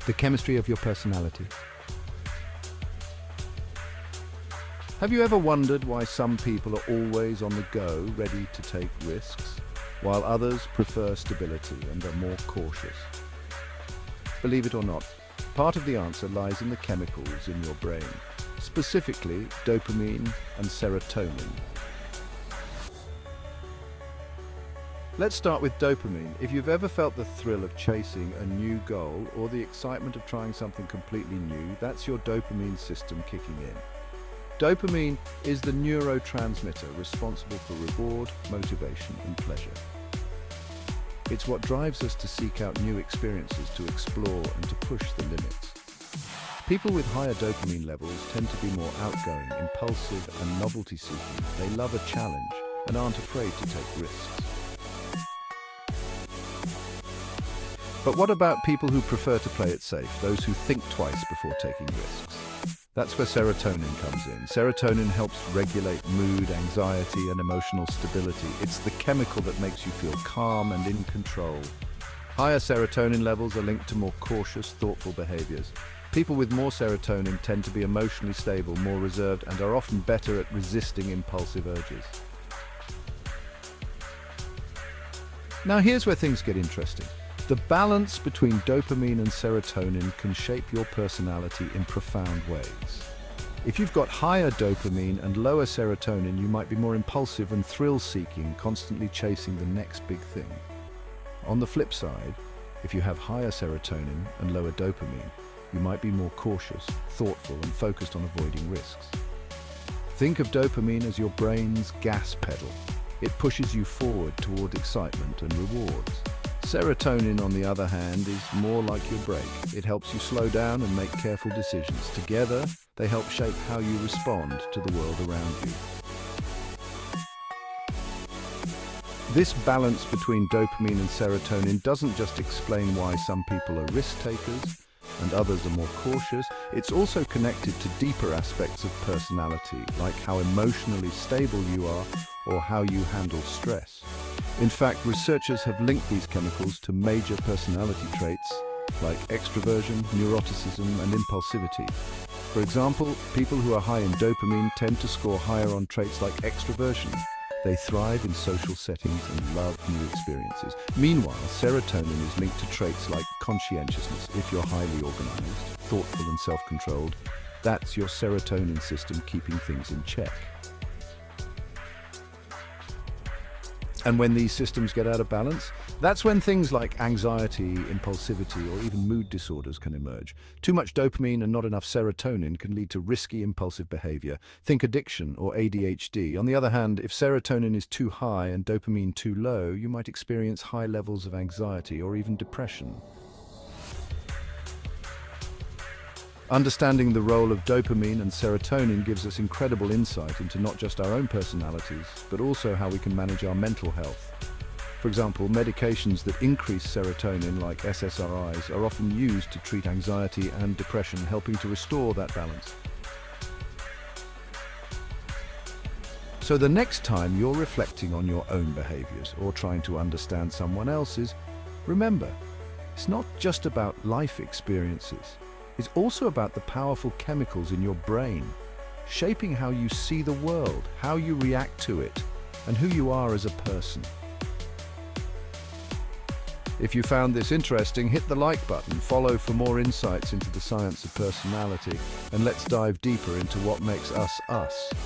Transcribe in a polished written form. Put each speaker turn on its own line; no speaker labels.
The chemistry of your personality. Have you ever wondered why some people are always on the go, ready to take risks, while others prefer stability and are more cautious? Believe it or not, part of the answer lies in the chemicals in your brain, specifically dopamine and serotonin. Let's start with dopamine. If you've ever felt the thrill of chasing a new goal or the excitement of trying something completely new, that's your dopamine system kicking in. Dopamine is the neurotransmitter responsible for reward, motivation, and pleasure. It's what drives us to seek out new experiences, to explore, and to push the limits. People with higher dopamine levels tend to be more outgoing, impulsive, and novelty-seeking. They love a challenge and aren't afraid to take risks. But what about people who prefer to play it safe, those who think twice before taking risks? That's where serotonin comes in. Serotonin helps regulate mood, anxiety, and emotional stability. It's the chemical that makes you feel calm and in control. Higher serotonin levels are linked to more cautious, thoughtful behaviors. People with more serotonin tend to be emotionally stable, more reserved, and are often better at resisting impulsive urges. Now here's where things get interesting. The balance between dopamine and serotonin can shape your personality in profound ways. If you've got higher dopamine and lower serotonin, you might be more impulsive and thrill-seeking, constantly chasing the next big thing. On the flip side, if you have higher serotonin and lower dopamine, you might be more cautious, thoughtful, and focused on avoiding risks. Think of dopamine as your brain's gas pedal. It pushes you forward toward excitement and rewards. Serotonin, on the other hand, is more like your brake. It helps you slow down and make careful decisions. Together, they help shape how you respond to the world around you. This balance between dopamine and serotonin doesn't just explain why some people are risk takers and others are more cautious. It's also connected to deeper aspects of personality, like how emotionally stable you are or how you handle stress. In fact, researchers have linked these chemicals to major personality traits like extroversion, neuroticism, and impulsivity. For example, people who are high in dopamine tend to score higher on traits like extroversion. They thrive in social settings and love new experiences. Meanwhile, serotonin is linked to traits like conscientiousness. If you're highly organized, thoughtful, and self-controlled, that's your serotonin system keeping things in check. And when these systems get out of balance, that's when things like anxiety, impulsivity, or even mood disorders can emerge. Too much dopamine and not enough serotonin can lead to risky, impulsive behavior. Think addiction or ADHD. On the other hand, if serotonin is too high and dopamine too low, you might experience high levels of anxiety or even depression. Understanding the role of dopamine and serotonin gives us incredible insight into not just our own personalities, but also how we can manage our mental health. For example, medications that increase serotonin, like SSRIs, are often used to treat anxiety and depression, helping to restore that balance. So the next time you're reflecting on your own behaviors or trying to understand someone else's, remember, it's not just about life experiences. It's also about the powerful chemicals in your brain, shaping how you see the world, how you react to it, and who you are as a person. If you found this interesting, hit the like button, follow for more insights into the science of personality, and let's dive deeper into what makes us us.